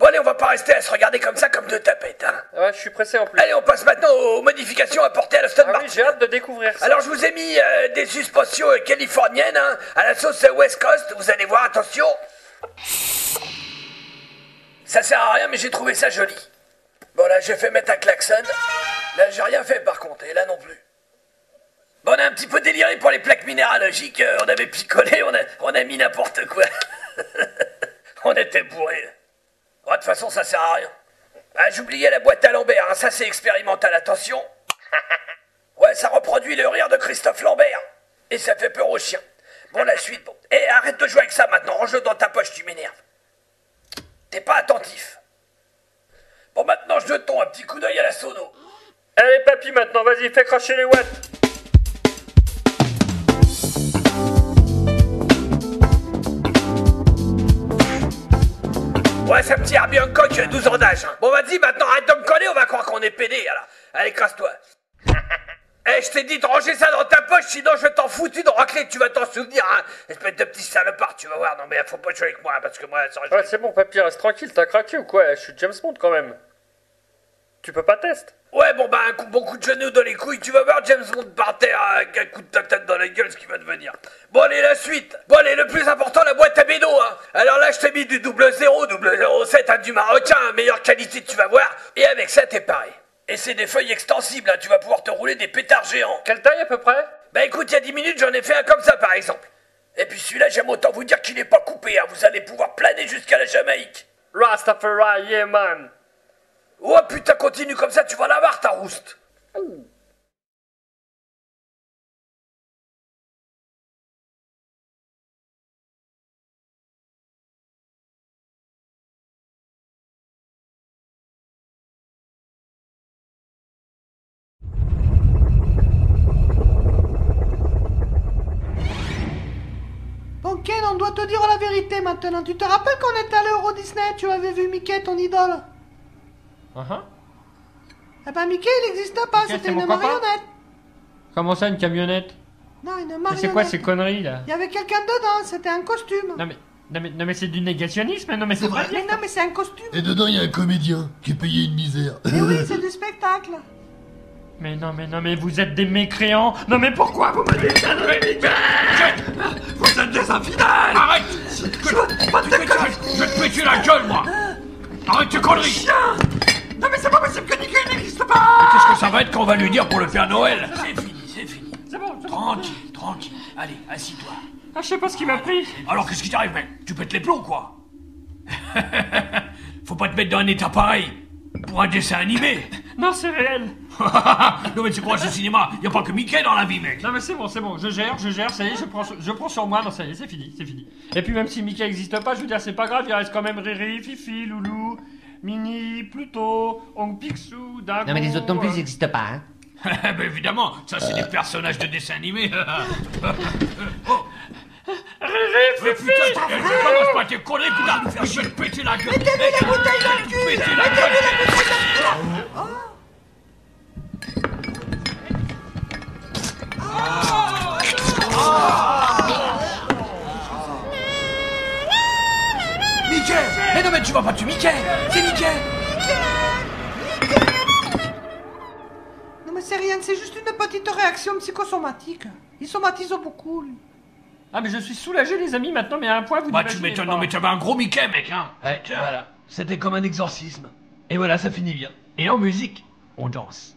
allez, on va pas rester à se regarder comme ça comme deux tapettes, hein. Ouais, je suis pressé en plus. Allez, on passe maintenant aux modifications apportées à l'Aston Ah Martin. oui, j'ai hâte de découvrir ça. Alors, je vous ai mis des suspensions californiennes, hein, à la sauce West Coast. Vous allez voir, attention. Ça sert à rien, mais j'ai trouvé ça joli. Bon, là, j'ai fait mettre un klaxon. Là, j'ai rien fait, par contre, et là non plus. Bon, on a un petit peu déliré pour les plaques minéralogiques. On avait picolé, on a mis n'importe quoi. On était bourrés. De toute façon, ça sert à rien. Ah, j'oubliais la boîte à Lambert, hein, ça c'est expérimental, attention. Ouais, ça reproduit le rire de Christophe Lambert. Et ça fait peur aux chiens. Bon, la suite, bon. Eh, arrête de jouer avec ça maintenant, range-le dans ta poche, tu m'énerves. T'es pas attentif. Bon, maintenant, je te tombe un petit coup d'œil à la sono. Allez, papy, maintenant, vas-y, fais cracher les watts. Ouais, ça me tire bien coq, 12 ans d'âge. Hein. Bon, vas-y, maintenant, arrête de me coller, on va croire qu'on est pédé, alors. Allez, casse-toi. Eh, je t'ai dit de ranger ça dans ta poche, sinon je vais t'en foutre une raclée, tu vas t'en souvenir, hein. Espèce de petit salopard, tu vas voir. Non, mais faut pas jouer avec moi, hein, parce que moi, ça... Ouais, c'est bon, papy, reste tranquille, t'as craqué ou quoi? Je suis James Bond quand même. Tu peux pas tester. Ouais, bon, bah, bon coup de genou dans les couilles, tu vas voir James Bond par terre, avec un coup de tête dans la gueule, ce qui va devenir. Bon, allez, la suite. Bon, allez, le plus important, la boîte à bédo, hein. Alors là, je t'ai mis du 0007, hein, du marocain, hein, meilleure qualité, tu vas voir. Et avec ça, t'es pareil. Et c'est des feuilles extensibles, hein, tu vas pouvoir te rouler des pétards géants. Quelle taille à peu près? Bah écoute, il y a 10 minutes, j'en ai fait un comme ça, par exemple. Et puis celui-là, j'aime autant vous dire qu'il n'est pas coupé, hein. Vous allez pouvoir planer jusqu'à la Jamaïque. Rastafari, yeah man. Oh putain, continue comme ça, tu vas l'avoir, ta rouste. Bon Ken, on doit te dire la vérité maintenant. Tu te rappelles qu'on est allé au Euro Disney, tu avais vu Mickey, ton idole? Eh ben Mickey, il n'existe pas, Mickey, c'était c'est mon une copain. marionnette. Comment ça, une camionnette? Non, une Mais marionnette. c'est quoi ces conneries là? Il y avait quelqu'un dedans, c'était un costume. Non mais c'est du négationnisme, non mais c'est pas Mais bien. non, mais c'est un costume. Et dedans, il y a un comédien qui est payé une misère. Mais oui, c'est du spectacle. Mais vous êtes des mécréants. Non mais pourquoi vous me dites ça dans les micros? Vous êtes des infidèles. Arrête. Je vais te péter la gueule, moi. Arrête tes conneries. Non mais c'est pas possible que Nicolas n'existe pas. Qu'est-ce que ça va être qu'on va lui dire pour le Père Noël? C'est fini. C'est bon. Tranquille. Allez, assis-toi. Ah, je sais pas ce qui m'a pris. Alors, qu'est-ce qui t'arrive, mec? Tu pètes les plombs, quoi? Faut pas te mettre dans un état pareil pour un dessin animé. Non, c'est réel. Non, mais tu crois, ce cinéma, y a pas que Mickey dans la vie, mec. Non mais c'est bon, je gère, ça y est, je prends sur moi, non ça y est, c'est fini. Et puis même si Mickey n'existe pas, je veux dire, c'est pas grave, il reste quand même Riri, Fifi, Loulou, Minnie, Pluto, Oncle Picsou, Dago... Non mais les autres non plus, ils n'existent pas, hein. Ben évidemment, ça c'est des personnages de dessin animé. Oh. Riri, Mais Fifi. putain, je commence pas tes conneries, putain. Je vais te péter la gueule. Mettez-lui la bouteille dans le cul. Péter la gueule. Mickey. Mais non, mais tu vas pas tuer Mickey. C'est Mickey. Non mais c'est rien, c'est juste une petite réaction psychosomatique. Il somatise beaucoup, lui. Ah mais je suis soulagé les amis maintenant, mais à un point vous Bah tu n'imaginez m'étonnes, pas. non mais tu avais un gros Mickey, mec, hein. Ouais, voilà. C'était comme un exorcisme. Et voilà, ça finit bien. Et en musique, on danse.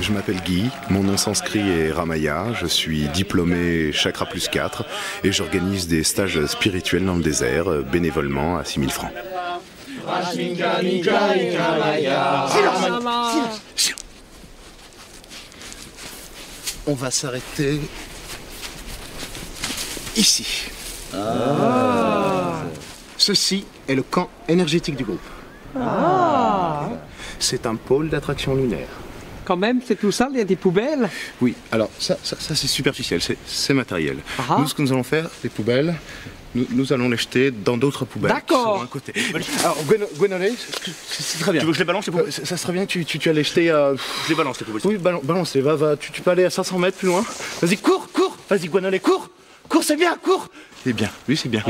Je m'appelle Guy, mon nom sanskrit est Ramaya, je suis diplômé Chakra plus 4 et j'organise des stages spirituels dans le désert, bénévolement à 6 000 francs. Silence. On va s'arrêter ici. Ceci est le camp énergétique du groupe. C'est un pôle d'attraction lunaire. Quand même, c'est tout ça, il y a des poubelles. Oui, alors ça c'est superficiel, c'est matériel. Nous, ce que nous allons faire, les poubelles, nous allons les jeter dans d'autres poubelles. D'accord. Sur un côté. Alors, Gwenolé, c'est très bien. Tu veux que je les balance les poubelles? Ça serait bien que tu allais jeter... Je les balance les poubelles. Oui, balance-les, va, tu peux aller à 500 mètres plus loin. Vas-y, cours. Vas-y, Gwenolé, cours, c'est bien, cours. C'est bien, oui, c'est bien.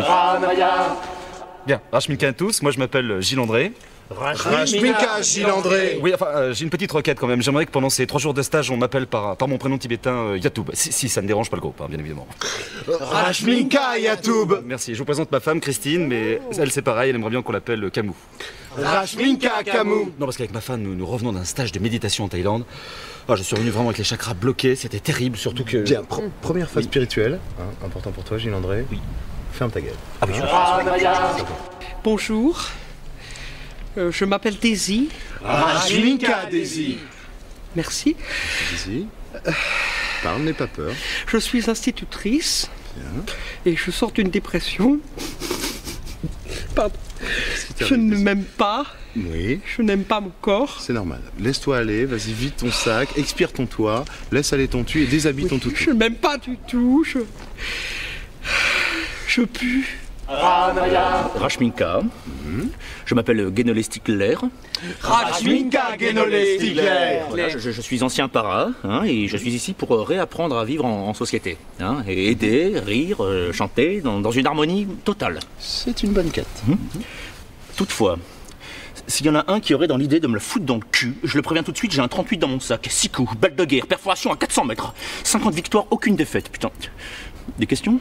Bien, Rashminka à tous, moi je m'appelle Gilles André. Rashminka, Gilles André. Oui, enfin, j'ai une petite requête quand même. J'aimerais que pendant ces 3 jours de stage, on m'appelle par mon prénom tibétain Yatoub. Si ça ne dérange pas le groupe, hein, bien évidemment. Rashminka Yatoub. Merci, je vous présente ma femme Christine, mais elle c'est pareil, elle aimerait bien qu'on l'appelle Camou. Rashminka Camou. Non, parce qu'avec ma femme, nous revenons d'un stage de méditation en Thaïlande. Je suis revenu vraiment avec les chakras bloqués, c'était terrible, surtout que... Bien, première phase spirituelle, hein, important pour toi, Gilles André. Oui. Ferme ta gueule. Ah oui, Bonjour. Je m'appelle Daisy. Rashminka Daisy. Merci. Daisy. Parle, n'aie pas peur. Je suis institutrice. Bien. Et je sors d'une dépression. Pardon. Je ne m'aime pas. Oui. Je n'aime pas mon corps. C'est normal. Laisse-toi aller, vas-y, vide ton sac, expire ton toit, laisse aller ton tu et déshabille ton toutou. Je ne m'aime pas du tout. Je pue. Rashminka. Je m'appelle Guénolé Stickler. Rashminka Guénolé Stickler. Voilà, je suis ancien para et je suis ici pour réapprendre à vivre en société. Et aider, rire, chanter dans une harmonie totale. C'est une bonne quête. Toutefois, s'il y en a un qui aurait dans l'idée de me le foutre dans le cul, je le préviens tout de suite, j'ai un 38 dans mon sac. 6 coups, balle de guerre, perforation à 400 mètres. 50 victoires, aucune défaite. Putain. Des questions ?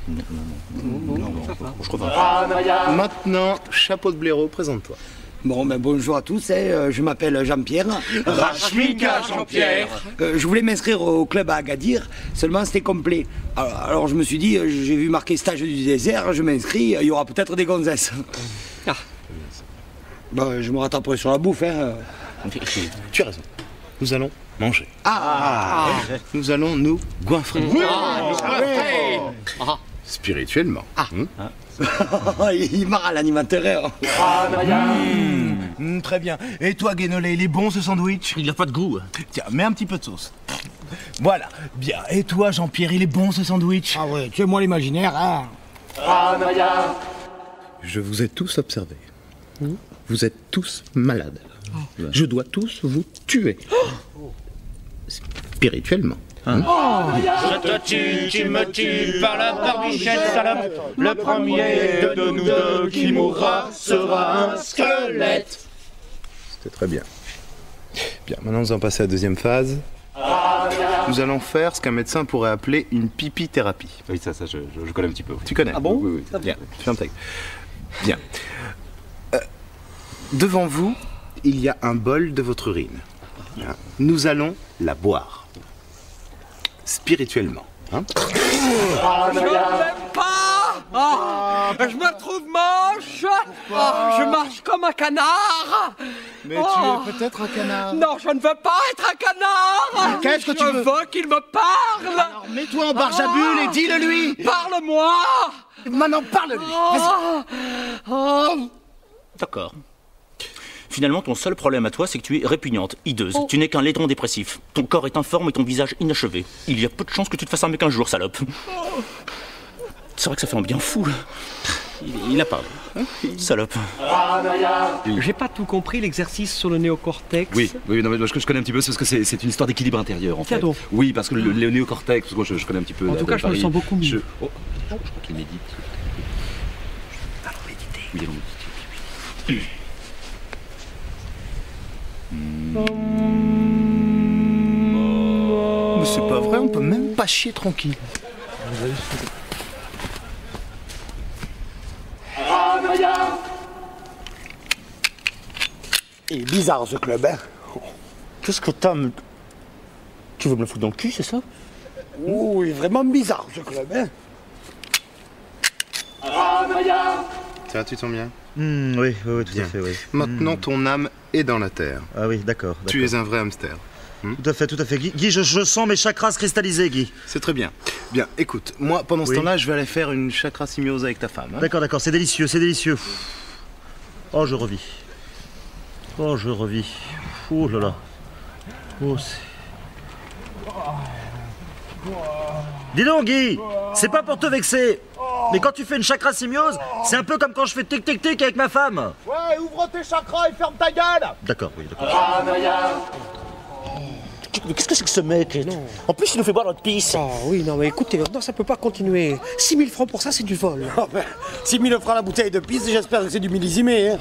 Non, je crois pas. Maintenant, chapeau de blaireau, présente-toi. Bon, bonjour à tous, je m'appelle Jean-Pierre. Rashminka Jean-Pierre. Je voulais m'inscrire au club à Agadir, seulement c'était complet. Alors je me suis dit, j'ai vu marqué stage du désert, je m'inscris, il y aura peut-être des gonzesses. Je me rattraperai sur la bouffe. Tu as raison. Nous allons manger. Nous allons nous goinfrer. Spirituellement. Il marre l'animateur. Très bien. Et toi, Guénolé, il est bon ce sandwich? Il n'y a pas de goût. Tiens, mets un petit peu de sauce. Voilà. Bien. Et toi, Jean-Pierre, il est bon ce sandwich? Ah ouais, tu es moi l'imaginaire, Je vous ai tous observés. Vous êtes tous malades. Je dois tous vous tuer. Spirituellement. Je te tue, tu me tues par la barbichette, salope. Le premier de nous deux qui mourra sera un squelette. C'était très bien. Bien, maintenant nous allons passer à la deuxième phase. Nous allons faire ce qu'un médecin pourrait appeler une pipi-thérapie. Oui, ça je connais un petit peu. Tu connais? Ah bon? Oui. Bien, ferme ta gueule. Bien. Devant vous, il y a un bol de votre urine. Nous allons la boire. Spirituellement. Je ne m'aime pas. Je me trouve moche. Je marche comme un canard. Mais tu es peut-être un canard. Non, je ne veux pas être un canard. Qu'est-ce que tu veux? Je veux qu'il me parle. Alors mets-toi en barjabule et dis-le-lui. Parle-moi. Maintenant parle-lui. Vas-y. D'accord. Finalement, ton seul problème à toi, c'est que tu es répugnante, hideuse. Tu n'es qu'un laidron dépressif. Ton corps est informe et ton visage inachevé. Il y a peu de chances que tu te fasses un mec un jour, salope. C'est vrai que ça fait un bien fou. Il a pas. Salope. J'ai pas tout compris l'exercice sur le néocortex. Oui, non, mais je connais un petit peu, c'est parce que c'est une histoire d'équilibre intérieur en fait. Cadeau. Oui, parce que le néocortex, parce que moi je connais un petit peu. En tout cas, je me sens beaucoup mieux. Je crois qu'il médite. Alors méditer. Oui, allons méditer. Mais c'est pas vrai, on peut même pas chier tranquille. Il est bizarre ce club, Qu'est-ce que t'as Tu veux me le foutre dans le cul, c'est ça? Oui, vraiment bizarre ce club, hein. Ça va, tu te sens bien? Oui, tout à fait, oui. Maintenant, ton âme est dans la terre. Ah oui, d'accord. Tu es un vrai hamster. Tout à fait. Guy, je sens mes chakras se cristalliser, Guy. C'est très bien. Bien, écoute, moi, pendant ce temps-là, je vais aller faire une chakra symbiose avec ta femme. Hein. D'accord, c'est délicieux. Oh, je revis. Oh là là. Oh, c'est... Dis donc, Guy, c'est pas pour te vexer, mais quand tu fais une chakra symbiose, c'est un peu comme quand je fais tic-tic-tic avec ma femme. Ouais, ouvre tes chakras et ferme ta gueule. D'accord. Qu'est-ce que c'est que ce mec? Non. En plus, il nous fait boire notre pisse. Oh oui, non, mais écoutez, non, ça peut pas continuer. 6 000 francs pour ça, c'est du vol. 6 000 francs la bouteille de pisse, j'espère que c'est du millésimé, hein.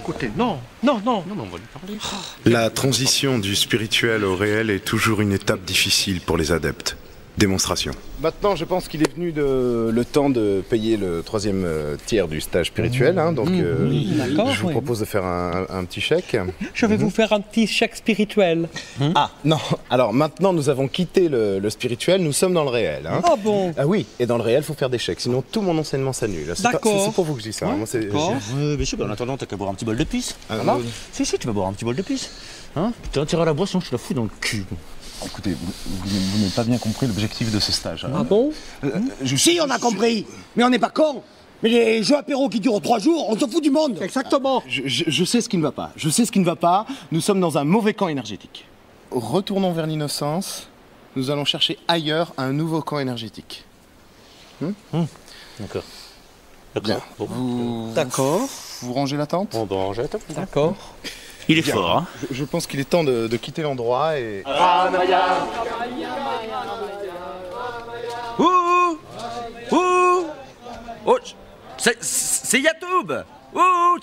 Écoutez, non, on va lui parler. La transition du spirituel au réel est toujours une étape difficile pour les adeptes. Démonstration. Maintenant, je pense qu'il est venu le temps de payer le 3e tiers du stage spirituel. Hein, donc, je vous propose de faire un petit chèque. Je vais vous faire un petit chèque spirituel. Ah, non. Alors, maintenant, nous avons quitté le spirituel, nous sommes dans le réel. Hein. Ah bon? Ah oui, et dans le réel, il faut faire des chèques, sinon tout mon enseignement s'annule. D'accord. C'est pour vous que je dis ça. Hein. Moi, Mais je sais pas, en attendant, t'as qu'à boire un petit bol de pisse. Non. Si, tu vas boire un petit bol de pisse. Hein? T'as intérêt à la boire, sinon je te la fous dans le cul. Écoutez, vous n'avez pas bien compris l'objectif de ce stage. Hein. Ah bon? Si, on a compris, mais on n'est pas cons. Mais les jeux apéro qui durent 3 jours, on s'en fout du monde. Exactement. Je sais ce qui ne va pas. Nous sommes dans un mauvais camp énergétique. Retournons vers l'innocence. Nous allons chercher ailleurs un nouveau camp énergétique. D'accord. Bien. D'accord. Vous rangez la tente? On va ranger la tente. D'accord. Il est fort, hein? Je pense qu'il est temps de quitter l'endroit et... Ouh! Oh, c'est Yatoub! Ouh!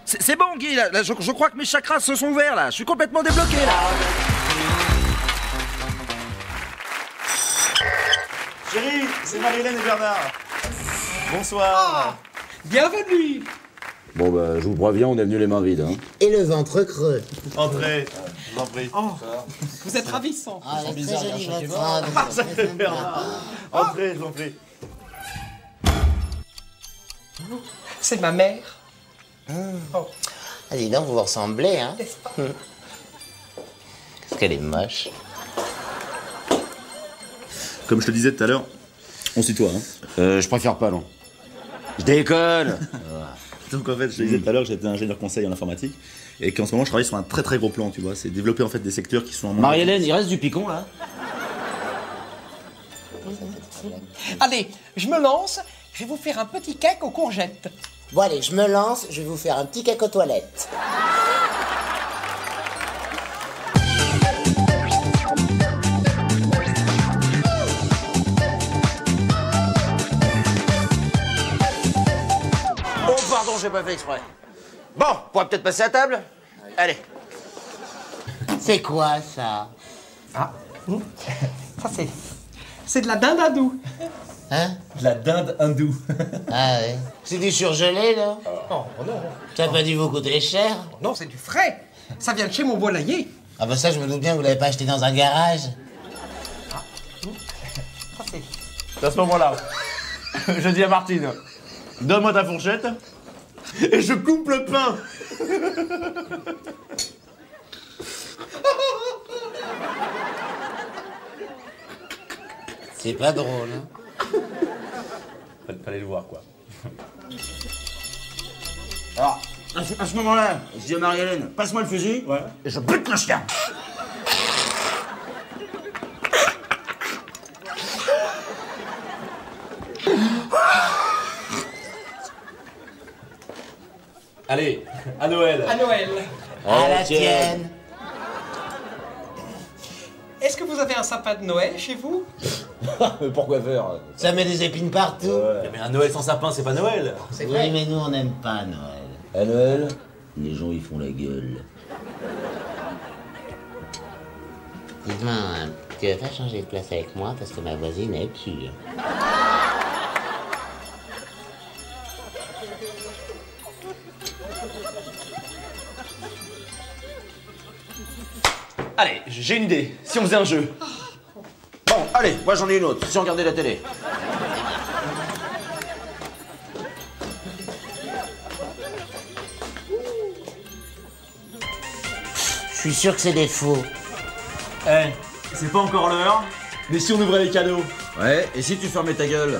C'est bon, Guy, là, je crois que mes chakras se sont ouverts, là. Je suis complètement débloqué, là. Chérie, c'est Marie-Hélène et Bernard. Bonsoir. Bienvenue. Bon bah, je vous préviens, on est venu les mains vides. Hein. Et le ventre creux. Entrez, je vous en prie. Oh, vous êtes ravissant. Ah, c'est très joli votre Ah, ça fait Bernard. Entrez, je vous en prie. C'est ma mère. Oh. Ah, dis donc, vous vous ressemblez, hein. Qu'est-ce qu'elle est moche. Comme je te disais tout à l'heure, on suit toi, hein. Je préfère pas, non. Je déconne. Donc en fait, je te disais tout à l'heure que j'étais ingénieur conseil en informatique et qu'en ce moment je travaille sur un très gros plan, tu vois. C'est développer en fait des secteurs qui sont en Marie-Hélène, il reste du picon là? Allez, je me lance, je vais vous faire un petit cake aux courgettes. Bon allez, je me lance, je vais vous faire un petit cake aux toilettes. Pardon, j'ai pas fait exprès. Bon, on pourra peut-être passer à table? Allez. C'est quoi ça? Ah, ça c'est de la dinde hindoue. Hein? De la dinde hindoue. Ah ouais. C'est du surgelé, là? Oh non. Ça n'a pas dû vous coûter cher? Non, c'est du frais. Ça vient de chez mon volailler. Ah bah ça, je me doute bien que vous l'avez pas acheté dans un garage. Ça c'est... À ce moment-là, je dis à Martine, donne-moi ta fourchette et je coupe le pain. C'est pas drôle, hein? Fallait le voir, quoi. Alors, à ce moment-là, je dis à Marie-Hélène, passe-moi le fusil, et je bute le chien. Allez, à Noël. À Noël. À la tienne. Est-ce que vous avez un sapin de Noël chez vous? Mais pourquoi faire? Ça met des épines partout. Ouais. Mais un Noël sans sapin, c'est pas Noël. C'est Oui, vrai. mais nous, on n'aime pas Noël. À Noël, les gens ils font la gueule. Dites-moi, tu vas pas changer de place avec moi parce que ma voisine est pure. Allez, j'ai une idée. Si on faisait un jeu. Bon, allez, moi j'en ai une autre. Si on regardait la télé. Je suis sûr que c'est des faux. Eh, c'est pas encore l'heure. Mais si on ouvrait les cadeaux? Ouais, et si tu fermais ta gueule?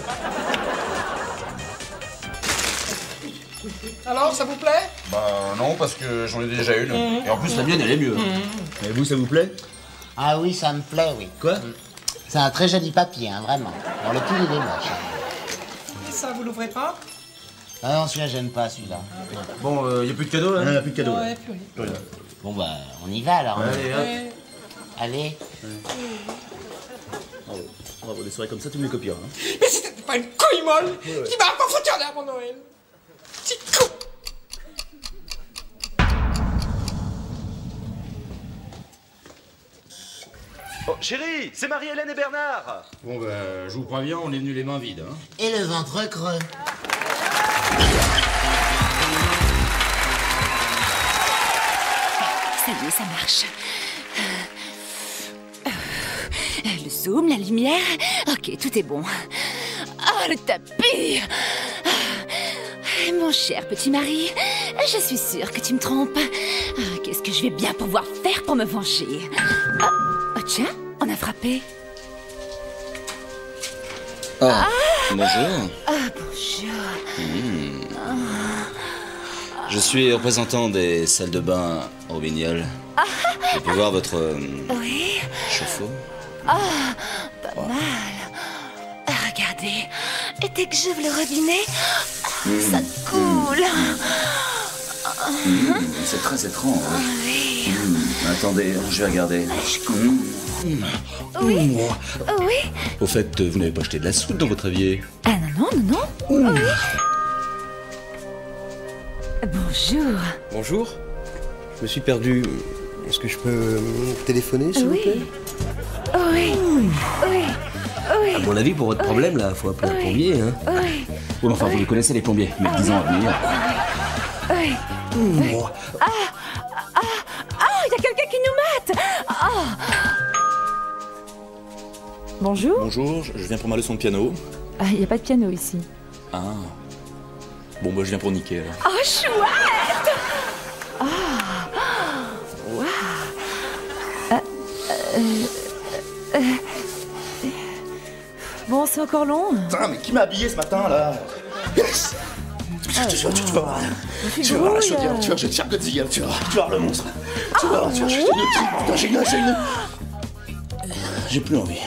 Alors, ça vous plaît? Bah non, parce que j'en ai déjà une. Et en plus, la mienne, elle est mieux. Et vous, ça vous plaît? Ah oui, ça me plaît, oui. Quoi? C'est un très joli papier, hein, vraiment. Bon, le pull, il est moche. Et ça, vous l'ouvrez pas? Ah non, celui-là, j'aime pas, celui-là. Bon, y a plus de cadeaux, là? Y a plus de cadeaux. Ouais, plus rien. Bon, bah, on y va, alors. Allez, hop. Ouais. Allez. On va avoir des soirées comme ça, tu me les copieras. Hein. Mais c'était pas une couille molle qui m'a pas foutu en l'air mon Noël. Petite con. Oh, chérie, c'est Marie-Hélène et Bernard. Bon, bah, je vous préviens, on est venus les mains vides. Hein. Et le ventre creux. Ça y est, ça marche. Le zoom, la lumière. Ok, tout est bon. Oh, le tapis. Mon cher petit mari, je suis sûre que tu me trompes. Qu'est-ce que je vais bien pouvoir faire pour me venger? Oh, tiens, on a frappé. Oh, bonjour. Bonjour. Je suis représentant des salles de bain au Robignol. Je peux voir votre Oui. chauffe-eau? Ah, pas mal. Regardez, et dès que j'ouvre le robinet, ça coule. C'est très étrange. Oui. Attendez, je vais regarder. Oui. Oui. Au fait, vous n'avez pas jeté de la soude dans votre évier? Ah non, non, non, non. Oui. Bonjour. Bonjour. Je me suis perdu. Est-ce que je peux téléphoner, s'il vous plaît? Oui. Oui. Oui. À mon avis, pour votre problème, là, faut appeler un plombier, hein. Oui. Oui, mais enfin, vous les connaissez, les plombiers. Mais 10 ans à venir. Oui. Oui. Il y a quelqu'un qui nous mate. Bonjour. Bonjour, je viens pour ma leçon de piano. Il n'y a pas de piano ici. Ah. Bon, bah, je viens pour niquer, alors. Oh, chouette. Bon, c'est encore long. Putain, mais qui m'a habillé ce matin, là? Yes. Tu vas voir. Tu vas voir la chaudière, tu vas, je vais te faire Godzilla, tu vas voir le monstre. Tu vas voir, tu vas acheter une petite. Putain, j'ai une. J'ai plus envie.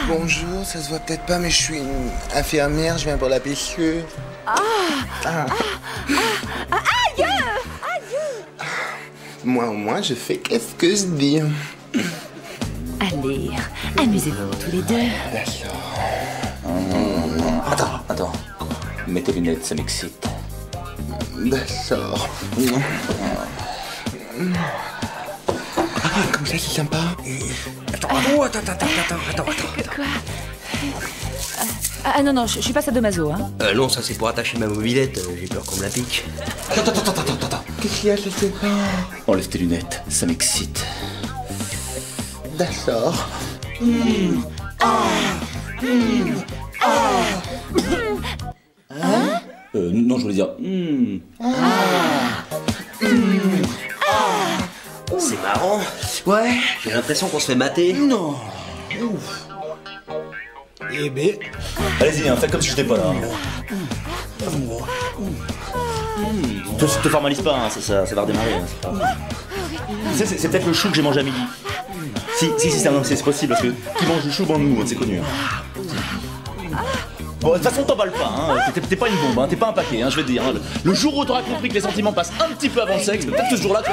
Bonjour, ça se voit peut-être pas, mais je suis une infirmière, je viens pour la piqûre. Aïe! Moi, au moins, je fais qu'est-ce que je dis. Allez, amusez-vous tous les deux. Attends. Mets tes lunettes, ça m'excite. D'accord. Comme ça, c'est sympa. Attends. Quoi? Ah non, je suis pas sadomaso, hein. Non, ça c'est pour attacher ma mobilette, j'ai peur qu'on me la pique. Attends. Qu'est-ce qu'il y a, je sais pas. Enlève tes lunettes, ça m'excite. D'accord. Non, je voulais dire. C'est marrant. Ouais, j'ai l'impression qu'on se fait mater. Non. Eh ben. Allez-y, faites comme si j'étais pas là. Te formalise pas, hein, ça va redémarrer. C'est peut-être le chou que j'ai mangé à midi. Si, c'est possible, parce que qui mange du chou dans nous, c'est connu. Bon, de toute façon, t'emballes pas, hein. T'es pas une bombe, hein. T'es pas un paquet, hein, je vais te dire. Hein. Le jour où t'auras compris que les sentiments passent un petit peu avant le sexe, peut-être ce jour-là, tu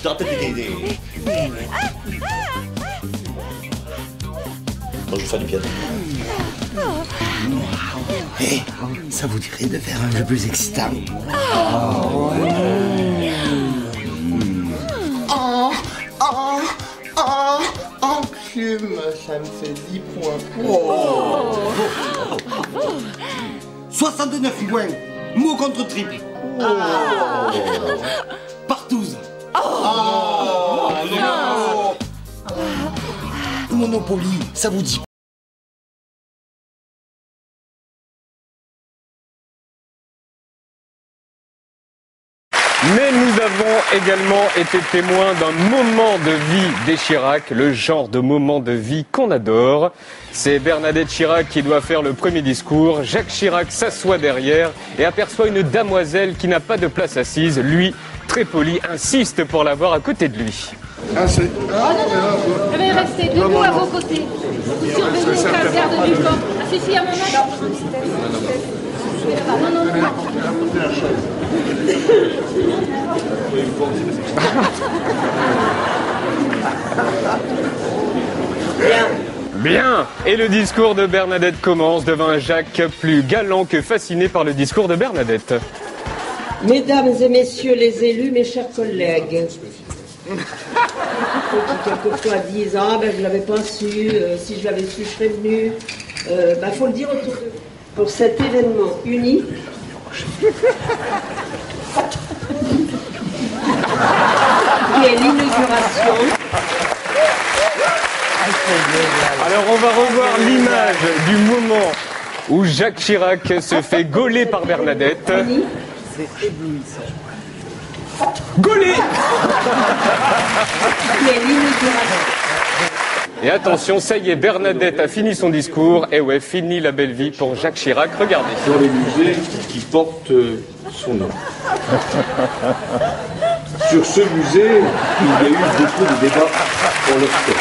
auras peut-être des... Bon, je vais faire du piano. Hé, ça vous dirait de faire un jeu plus excitant? Enclume, ça me fait 10 points. 69 points. Mot contre triple. Partout. Monopoly, ça vous dit? Mais nous avons également été témoins d'un moment de vie des Chirac, le genre de moment de vie qu'on adore. C'est Bernadette Chirac qui doit faire le premier discours. Jacques Chirac s'assoit derrière et aperçoit une damoiselle qui n'a pas de place assise. Lui, très poli, insiste pour l'avoir à côté de lui. Je vais rester debout à vos côtés. Vous surveillez le garde du corps. Ah si, si, à mon âge. Non. Bien. Et le discours de Bernadette commence devant Jacques, plus galant que fasciné par le discours de Bernadette. Mesdames et messieurs les élus, mes chers collègues, quelquefois disent ah ben je l'avais pas su, si je l'avais su je serais venu. Faut le dire autour de pour cet événement unique. Qui est l'inauguration. Alors on va revoir l'image du moment où Jacques Chirac se fait gauler par Bernadette. C'est éblouissant. Gaulé. Qui est l'inauguration. Et attention, ça y est, Bernadette a fini son discours. Et ouais, fini la belle vie pour Jacques Chirac. Regardez. Dans les musées qui portent son nom. Sur ce musée, il y a eu beaucoup de débats pour leur sort.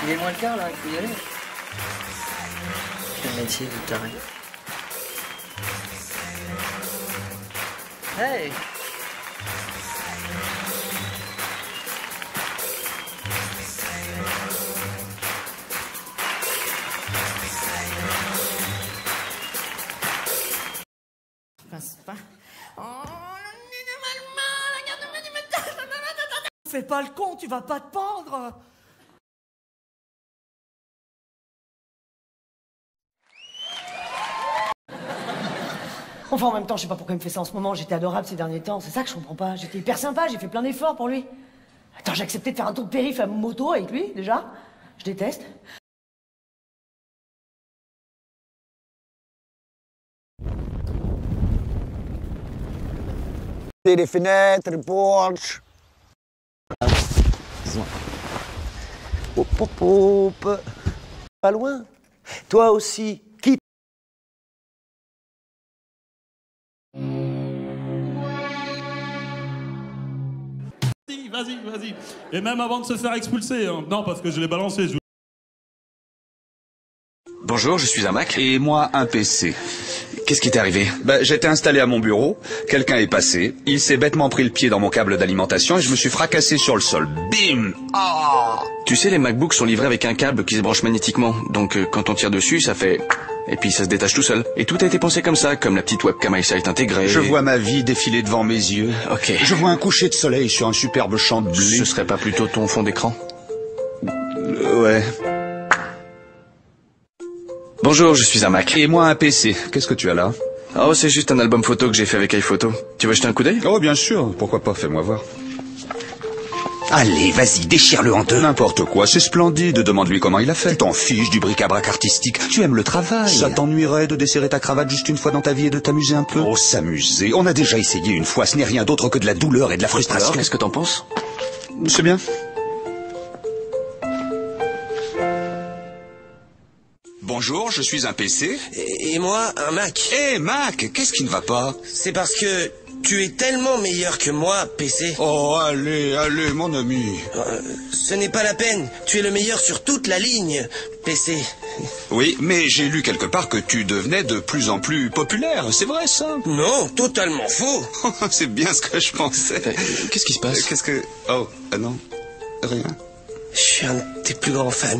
Il est moins le quart là, il faut y aller. Quel métier, vous taré. Hey! Passe pas. Fais pas le con, tu vas pas te pendre. Enfin, en même temps, je sais pas pourquoi il me fait ça en ce moment. J'étais adorable ces derniers temps. C'est ça que je comprends pas. J'étais hyper sympa. J'ai fait plein d'efforts pour lui. Attends, j'ai accepté de faire un tour de périph' à moto avec lui, déjà. Je déteste. Les fenêtres, les porches. Hop, hop, hop. Pas loin. Toi aussi. Qui? Vas-y. Et même avant de se faire expulser, hein. Non, parce que je l'ai balancé. Bonjour, je suis un Mac. Et moi, un PC. Qu'est-ce qui t'est arrivé? J'étais installé à mon bureau, quelqu'un est passé, il s'est bêtement pris le pied dans mon câble d'alimentation et je me suis fracassé sur le sol. Bim! Ah! Tu sais, les MacBooks sont livrés avec un câble qui se branche magnétiquement. Donc quand on tire dessus, ça fait... Et puis ça se détache tout seul. Et tout a été pensé comme ça, comme la petite webcam EyeSight intégrée. Je vois ma vie défiler devant mes yeux. Ok. Je vois un coucher de soleil sur un superbe champ de blé. Ce serait pas plutôt ton fond d'écran? Ouais. Bonjour, je suis un Mac. Et moi un PC. Qu'est-ce que tu as là? Oh, c'est juste un album photo que j'ai fait avec iPhoto. Tu veux jeter un coup d'œil? Oh, bien sûr. Pourquoi pas, fais-moi voir. Allez, vas-y, déchire-le en deux. N'importe quoi, c'est splendide. Demande-lui comment il a fait. Tu t'en fiches du bric-à-brac artistique. Tu aimes le travail. Ça t'ennuierait de desserrer ta cravate juste une fois dans ta vie et de t'amuser un peu? Oh, s'amuser. On a déjà essayé une fois. Ce n'est rien d'autre que de la douleur et de la frustration. Alors, qu'est-ce que t'en penses? C'est bien. Bonjour, je suis un PC. Et moi, un Mac. Eh, Mac, qu'est-ce qui ne va pas? C'est parce que tu es tellement meilleur que moi, PC. Oh, allez, mon ami. Ce n'est pas la peine. Tu es le meilleur sur toute la ligne, PC. Oui, mais j'ai lu quelque part que tu devenais de plus en plus populaire. C'est vrai, ça? Non, totalement faux. C'est bien ce que je pensais. Qu'est-ce qui se passe? Qu'est-ce que... Oh, non, rien. Je suis un de tes plus grands fans.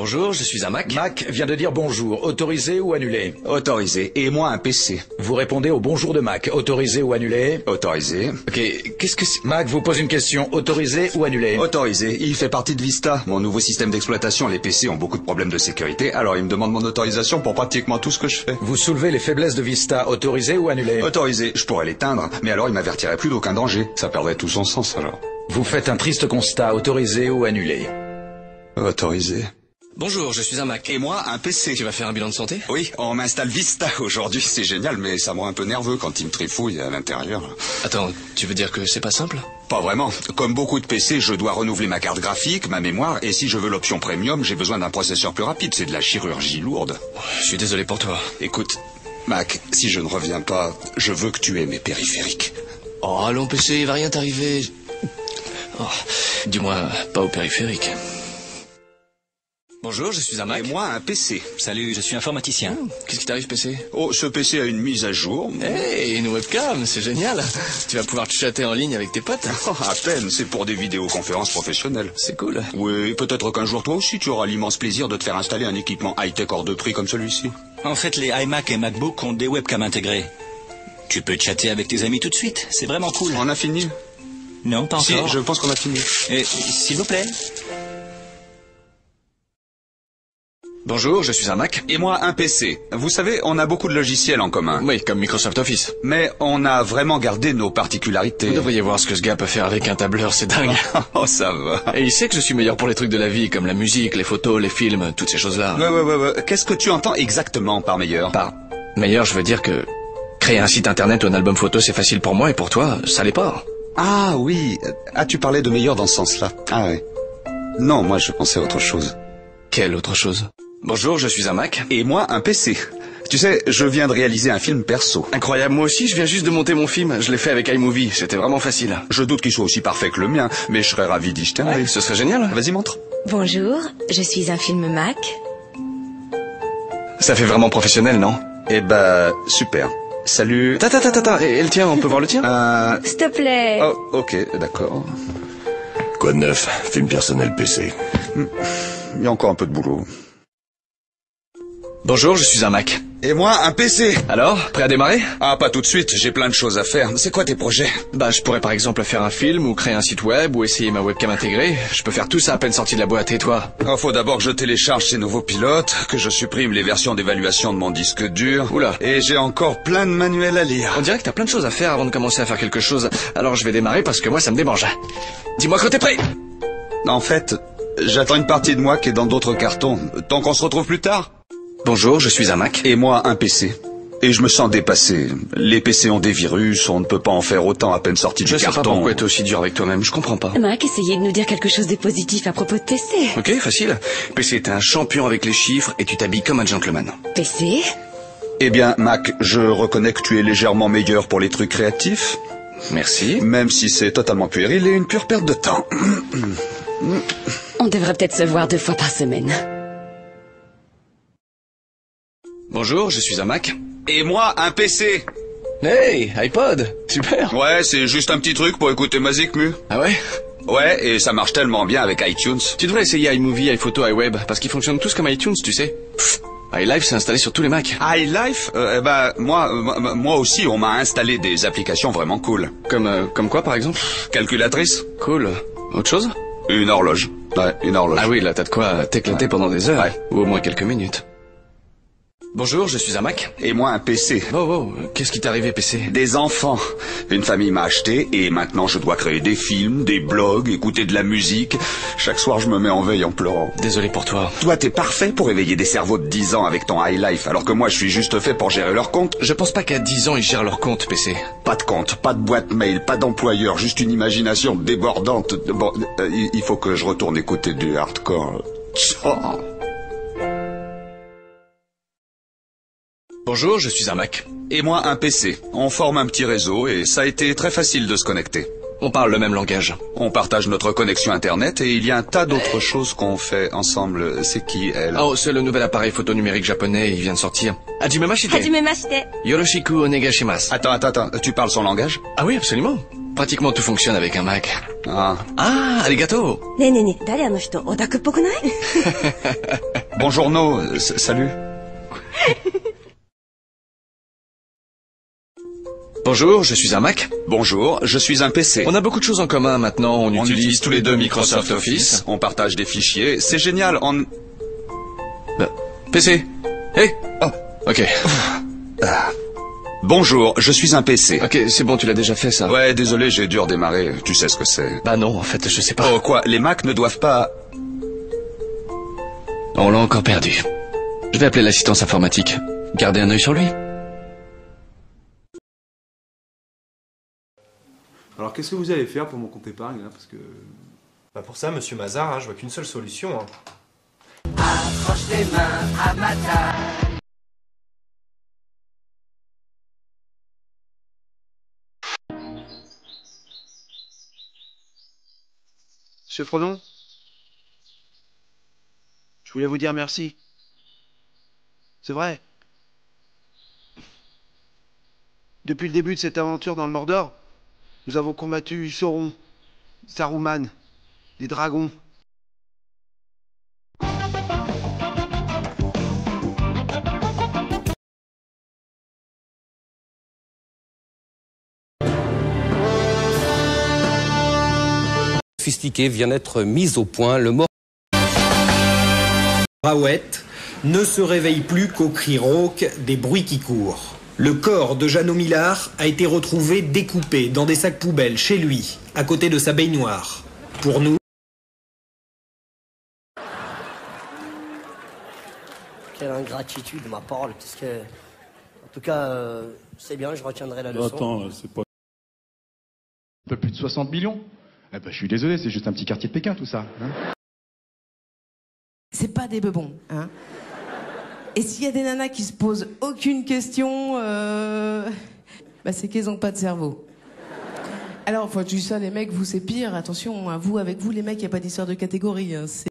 Bonjour, je suis un Mac. Mac vient de dire bonjour. Autorisé ou annulé? Autorisé. Et moi un PC. Vous répondez au bonjour de Mac. Autorisé ou annulé? Autorisé. Ok, qu'est-ce que c'est? Mac vous pose une question. Autorisé ou annulé? Autorisé. Il fait partie de Vista, mon nouveau système d'exploitation. Les PC ont beaucoup de problèmes de sécurité, alors il me demande mon autorisation pour pratiquement tout ce que je fais. Vous soulevez les faiblesses de Vista. Autorisé ou annulé? Autorisé. Je pourrais l'éteindre, mais alors il m'avertirait plus d'aucun danger. Ça perdrait tout son sens alors. Vous faites un triste constat. Autorisé ou annulé? Autorisé. Bonjour, je suis un Mac. Et moi, un PC. Tu vas faire un bilan de santé? Oui, on m'installe Vista aujourd'hui. C'est génial, mais ça me rend un peu nerveux quand il me trifouille à l'intérieur. Attends, tu veux dire que c'est pas simple? Pas vraiment. Comme beaucoup de PC, je dois renouveler ma carte graphique, ma mémoire, et si je veux l'option premium, j'ai besoin d'un processeur plus rapide. C'est de la chirurgie lourde. Je suis désolé pour toi. Écoute, Mac, si je ne reviens pas, je veux que tu aies mes périphériques. Oh, allons PC, il va rien t'arriver. Oh, du moins, pas au périphérique. Bonjour, je suis un Mac. Et moi, un PC. Salut, je suis informaticien. Qu'est-ce qui t'arrive, PC? Oh, ce PC a une mise à jour. Hey, une webcam, c'est génial. Tu vas pouvoir chatter en ligne avec tes potes. Oh, à peine, c'est pour des vidéoconférences professionnelles. C'est cool. Oui, peut-être qu'un jour, toi aussi, tu auras l'immense plaisir de te faire installer un équipement high-tech hors de prix comme celui-ci. En fait, les iMac et MacBook ont des webcams intégrées. Tu peux chatter avec tes amis tout de suite, c'est vraiment cool. On a fini? Non, pas encore. Si, je pense qu'on a fini. Et s'il vous plaît. Bonjour, je suis un Mac. Et moi, un PC. Vous savez, on a beaucoup de logiciels en commun. Oui, comme Microsoft Office. Mais on a vraiment gardé nos particularités. Vous devriez voir ce que ce gars peut faire avec un tableur, c'est dingue. Oh, ça va. Et il sait que je suis meilleur pour les trucs de la vie, comme la musique, les photos, les films, toutes ces choses-là. Ouais. Qu'est-ce que tu entends exactement par meilleur? Par meilleur, je veux dire que créer un site internet ou un album photo, c'est facile pour moi, et pour toi, ça l'est pas. Ah oui. Ah, tu parlais de meilleur dans ce sens-là. Ah oui. Non, moi, je pensais à autre chose. Quelle autre chose? Bonjour, je suis un Mac. Et moi, un PC. Tu sais, je viens de réaliser un film perso. Incroyable, moi aussi, je viens juste de monter mon film. Je l'ai fait avec iMovie, c'était vraiment facile. Je doute qu'il soit aussi parfait que le mien, mais je serais ravi d'y jeter un œil. Ce serait génial. Vas-y, montre. Bonjour, je suis un film Mac. Ça fait vraiment professionnel, non? Eh ben, super. Salut. Attends, et le tien, on peut voir le tien? S'il te plaît. Oh, ok, d'accord. Quoi de neuf? Film personnel PC. Il y a encore un peu de boulot. Bonjour, je suis un Mac. Et moi, un PC. Alors, prêt à démarrer? Ah, pas tout de suite, j'ai plein de choses à faire. C'est quoi tes projets? Bah, je pourrais par exemple faire un film ou créer un site web ou essayer ma webcam intégrée. Je peux faire tout ça à peine sorti de la boîte, et toi? Oh, faut d'abord que je télécharge ces nouveaux pilotes, que je supprime les versions d'évaluation de mon disque dur. Oula. Et j'ai encore plein de manuels à lire. On dirait que t'as plein de choses à faire avant de commencer à faire quelque chose. Alors je vais démarrer parce que moi ça me démange. Dis-moi quand t'es prêt. En fait, j'attends une partie de moi qui est dans d'autres cartons. Tant qu'on se retrouve plus tard. Bonjour, je suis un Mac. Et moi, un PC. Et je me sens dépassé. Les PC ont des virus, on ne peut pas en faire autant à peine sorti du carton. Je sais pas pourquoi t'es aussi dur avec toi-même, je comprends pas. Mac, essayez de nous dire quelque chose de positif à propos de PC. Ok, facile. PC, t'es un champion avec les chiffres et tu t'habilles comme un gentleman. PC? Eh bien, Mac, je reconnais que tu es légèrement meilleur pour les trucs créatifs. Merci. Même si c'est totalement puéril et une pure perte de temps. On devrait peut-être se voir 2 fois par semaine. Bonjour, je suis un Mac. Et moi, un PC. Hey, iPod, super. Ouais, c'est juste un petit truc pour écouter ma Zikmu. Ah ouais? Ouais, et ça marche tellement bien avec iTunes. Tu devrais essayer iMovie, iPhoto, iWeb, parce qu'ils fonctionnent tous comme iTunes, tu sais. iLife, c'est installé sur tous les Macs. iLife moi aussi, on m'a installé des applications vraiment cool. Comme quoi, par exemple? Calculatrice. Cool. Autre chose? Une horloge. Ouais, une horloge. Ah oui, là, t'as de quoi t'éclater pendant des heures. Ouais. Ou au moins quelques minutes. Bonjour, je suis un Mac. Et moi, un PC. Oh, qu'est-ce qui t'est arrivé, PC? Des enfants. Une famille m'a acheté et maintenant je dois créer des films, des blogs, écouter de la musique. Chaque soir, je me mets en veille en pleurant. Désolé pour toi. Toi, t'es parfait pour éveiller des cerveaux de 10 ans avec ton iLife, alors que moi, je suis juste fait pour gérer leur compte. Je pense pas qu'à 10 ans, ils gèrent leur compte, PC. Pas de compte, pas de boîte mail, pas d'employeur, juste une imagination débordante. Bon, il faut que je retourne écouter du hardcore. Ciao. Bonjour, je suis un Mac. Et moi, un PC. On forme un petit réseau et ça a été très facile de se connecter. On parle le même langage. On partage notre connexion Internet et il y a un tas d'autres choses qu'on fait ensemble. C'est qui, elle? Oh, c'est le nouvel appareil photo numérique japonais, il vient de sortir. Hajime mashite. Hajime mashite. Yoroshiku onegaishimasu. Attends, tu parles son langage? Ah oui, absolument. Pratiquement tout fonctionne avec un Mac. Ah, les gâteaux. Bonjour, No. Salut. Bonjour, je suis un Mac. Bonjour, je suis un PC. On a beaucoup de choses en commun maintenant. On utilise tous les deux Microsoft Office. On partage des fichiers. C'est génial. PC. Hey. Oh. Ok. Bonjour, je suis un PC. Ok, c'est bon, tu l'as déjà fait ça. Ouais, désolé, j'ai dû redémarrer. Tu sais ce que c'est. Bah non, en fait, je sais pas. Oh quoi, les Macs ne doivent pas... On l'a encore perdu. Je vais appeler l'assistance informatique. Gardez un œil sur lui. Alors qu'est-ce que vous allez faire pour mon compte épargne là, parce que... Bah pour ça, monsieur Mazard, hein, je vois qu'une seule solution. Hein. Accroche tes mains à ma table. Monsieur Frodon, je voulais vous dire merci. C'est vrai. Depuis le début de cette aventure dans le Mordor, nous avons combattu Sauron, Saruman, des dragons. Sophistiqué vient d'être mise au point. Le mort Raouette ne se réveille plus qu'au cri rauque des bruits qui courent. Le corps de Jeannot Millard a été retrouvé découpé dans des sacs poubelles chez lui, à côté de sa baignoire. Pour nous... Quelle ingratitude de ma parole, parce que... En tout cas, c'est bien, je retiendrai la leçon. Attends, c'est pas... Un peu plus de 60 millions. Eh ben, je suis désolé, c'est juste un petit quartier de Pékin, tout ça. Hein. C'est pas des bebons, hein. Et s'il y a des nanas qui se posent aucune question, bah c'est qu'elles ont pas de cerveau. Alors, faut dire ça, les mecs, vous c'est pire. Attention, hein, vous, avec vous, les mecs, y a pas d'histoire de catégorie. Hein.